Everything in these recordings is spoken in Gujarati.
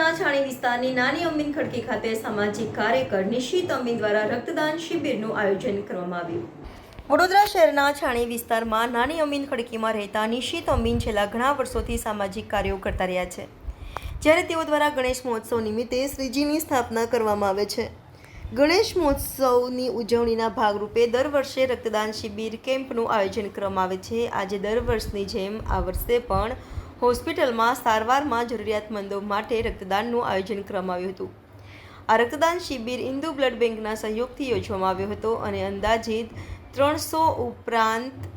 શહેરના છાણી વિસ્તારની નાની અમીન ખડકી ખાતે સામાજિક કાર્યકર નિશિત અમીન દ્વારા રક્તદાન શિબિરનું આયોજન કરવામાં આવ્યું। વડોદરા શહેરના છાણી વિસ્તારમાં નાની અમીન ખડકીમાં રહેતા નિશિત અમીન છેલ્લા ઘણા વર્ષોથી સામાજિક કાર્યો કરતા રહ્યા છે, જ્યારે તેઓ દ્વારા ગણેશ મહોત્સવ નિમિત્તે શ્રીજીની સ્થાપના કરવામાં આવે છે। ગણેશ મહોત્સવની ઉજવણીના ભાગરૂપે દર વર્ષે રક્તદાન શિબિર કેમ્પનું આયોજન કરવામાં આવે છે। આજે દર વર્ષની જેમ આ વર્ષે પણ હોસ્પિટલમાં સારવારમાં જરૂરિયાતમંદો માટે રક્તદાનનું આયોજન કરવામાં આવ્યું હતું। આ રક્તદાન શિબિર ઇન્દુ બ્લડ બેંકના સહયોગથી યોજવામાં આવ્યો હતો અને અંદાજિત 300 ઉપરાંત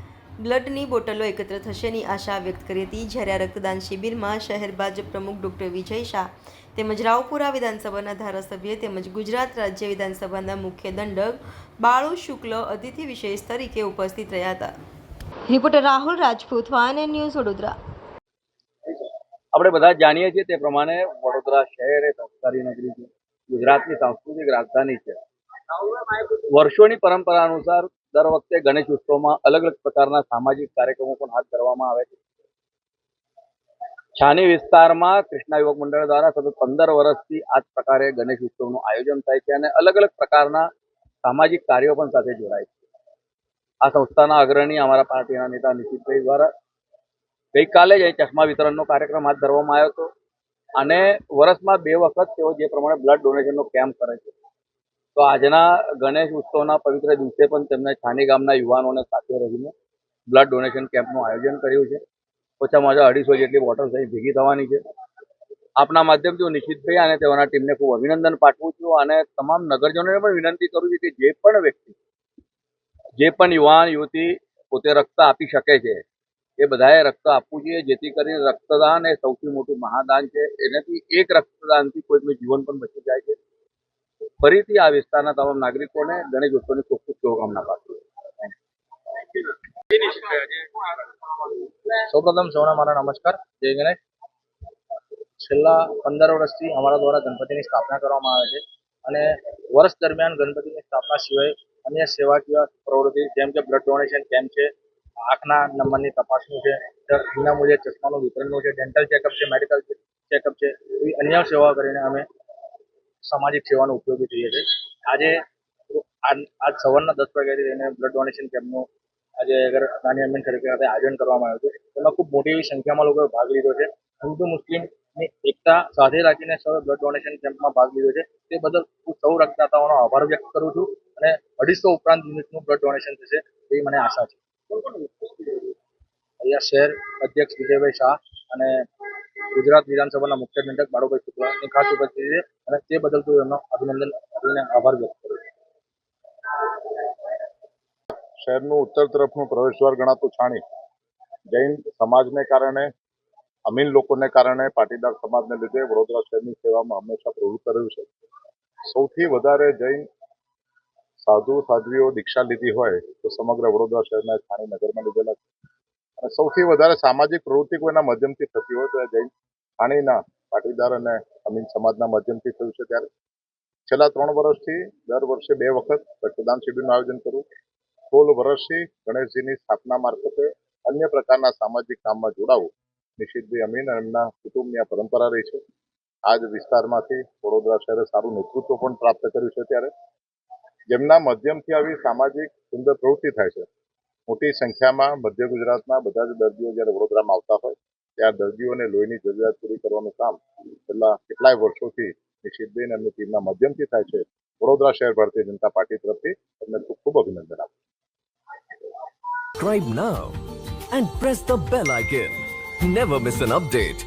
બ્લડની બોટલો એકત્ર થશેની આશા વ્યક્ત કરી હતી। જ્યારે આ રક્તદાન શિબિરમાં શહેર ભાજપ પ્રમુખ ડૉક્ટર વિજય શાહ તેમજ રાવપુરા વિધાનસભાના ધારાસભ્ય તેમજ ગુજરાત રાજ્ય વિધાનસભાના મુખ્ય દંડક બાળુ શુક્લ અતિથિ વિશેષ તરીકે ઉપસ્થિત રહ્યા હતા। Reporter Rahul Rajput, van news, Vadodara. આપણે બધા જાણીએ છીએ તે પ્રમાણે વડોદરા શહેર એ સંસ્કારી નગરી છે, ગુજરાતની સાંસ્કૃતિક રાજધાની છે। વર્ષોની પરંપરા અનુસાર દર વખતે ગણેશ ઉત્સવમાં અલગ અલગ પ્રકારના સામાજિક કાર્યક્રમો પણ હાથ ધરવામાં આવે છે। છાની વિસ્તારમાં કૃષ્ણા યુવક મંડળ દ્વારા સતત 15 વર્ષથી આ જ પ્રકારે ગણેશ ઉત્સવનું આયોજન થાય છે અને અલગ અલગ પ્રકારના સામાજિક કાર્યો પણ સાથે જોડાય છે। આ સંસ્થાના અગ્રણી અમારા પાર્ટીના નેતા નિશિતભાઈ દ્વારા ગઈકાલે જ ચશ્મા વિતરણનો કાર્યક્રમ હાથ ધરવામાં આવ્યો હતો અને વર્ષમાં 2 વખત તેઓ જે પ્રમાણે બ્લડ ડોનેશનનો કેમ્પ કરે છે, તો આજના ગણેશ ઉત્સવના પવિત્ર દિવસે પણ તેમને છાની ગામના યુવાનોને સાથે રહીને બ્લડ ડોનેશન કેમ્પનું આયોજન કર્યું છે। ઓછામાં ઓછા 250 જેટલી બોટલ્સ અહીં ભેગી થવાની છે। આપના માધ્યમથી હું નિશિતભાઈ અને તેઓના ટીમને ખૂબ અભિનંદન પાઠવું છું અને તમામ નગરજનોને પણ વિનંતી કરું છું કે જે પણ વ્યક્તિ, જે પણ યુવાન યુવતી પોતે રક્ત આપી શકે છે એ બધાએ રક્ત આપવું જોઈએ, જેથી કરીને રક્તદાન એ સૌથી મોટું મહાદાન છે। એનાથી એક રક્તદાનથી કોઈનું જીવન પણ બચી જાય છે। ફરીથી આ વિસ્તારના તમામ નાગરિકોને ગણેશ ઉત્સવની ખૂબ ખૂબ શુભકામના પાઠવું। સૌપ્રથમ સૌને મારા નમસ્કાર, જય ગણેશ। છેલ્લા 15 વર્ષથી અમારા દ્વારા ગણપતિની સ્થાપના કરવામાં આવે છે અને વર્ષ દરમિયાન ગણપતિની સ્થાપના સિવાય અન્ય સેવાકીય પ્રવૃત્તિ જેમ કે બ્લડ ડોનેશન કેમ્પ છે, આંખના નંબરની તપાસનું છે, વિનામૂલ્યે ચશ્માનું વિતરણનું છે, ડેન્ટલ ચેકઅપ છે, મેડિકલ ચેકઅપ છે, એવી અન્ય સેવાઓ કરીને અમે સામાજિક સેવાનો ઉપયોગી થઈએ છીએ। આજે આજ સવારના 10 વાગ્યાથી લઈને બ્લડ ડોનેશન કેમ્પનું આજે નાની અમીન ખડકી ખાતે આયોજન કરવામાં આવ્યું છે। તેમાં ખૂબ મોટી એવી સંખ્યામાં લોકોએ ભાગ લીધો છે। હિન્દુ મુસ્લિમની એકતા સાથે રાખીને સૌએ બ્લડ ડોનેશન કેમ્પમાં ભાગ લીધો છે, તે બદલ હું સૌ રક્તદાતાઓનો આભાર વ્યક્ત કરું છું અને 250 ઉપરાંત યુનિટનું બ્લડ ડોનેશન થશે એવી મને આશા છે। અહીંયા શહેર અધ્યક્ષ વિજયભાઈ શાહ અને ગુજરાત વિધાનસભાના મુખ્ય દંડક બાળુભાઈ શુક્લાની ખાસ ઉપસ્થિતિ છે અને તે બદલ હું એમનો અભિનંદન આપીને આભાર વ્યક્ત કરું છું। શહેરનું ઉત્તર તરફનું પ્રવેશદ્વાર ગણાતું છાણી જૈન સમાજને કારણે, અમીન લોકોને કારણે, પાટીદાર સમાજને લીધે વડોદરા શહેરની સેવામાં હંમેશા પ્રવૃત્ત રહ્યું છે। સૌથી વધારે જૈન સાધુ સાધ્વીઓ દીક્ષા લીધી હોય તો સમગ્ર વડોદરા શહેરના છાણી નગરમાં લીધેલા છે અને સૌથી વધારે સામાજિક પ્રવૃત્તિ કોઈના માધ્યમથી થતી હોય તો એ જૈન છાણીના પાટીદાર અને અમીન સમાજના માધ્યમથી થયું છે। ત્યારે છેલ્લા 3 વર્ષથી દર વર્ષે 2 વખત રક્તદાન શિબિરનું આયોજન કરવું, 16 વર્ષથી ગણેશજીની સ્થાપના મારફતે અન્ય પ્રકારના સામાજિક કામમાં જોડાવું નિશિતભાઈ અમીન અને એમના કુટુંબની આ પરંપરા રહી છે। આ જ વિસ્તારમાંથી વડોદરા શહેરે સારું નેતૃત્વ પણ પ્રાપ્ત કર્યું છે। ત્યારે જેમના માધ્યમથી આવી સામાજિક સુંદર પ્રવૃત્તિ થાય છે। મોટી સંખ્યામાં મધ્ય ગુજરાતના બધા જ દર્દીઓ જ્યારે વડોદરામાં આવતા હોય ત્યાં દર્દીઓને લોહીની જરૂરિયાત પૂરી કરવાનું કામ છેલ્લા કેટલાય વર્ષોથી નિશિતભાઈ અને એમની ટીમના માધ્યમથી થાય છે। વડોદરા શહેર ભારતીય જનતા પાર્ટી તરફથી એમને ખૂબ ખૂબ અભિનંદન આપું। Subscribe now and press the bell icon. Never miss an update.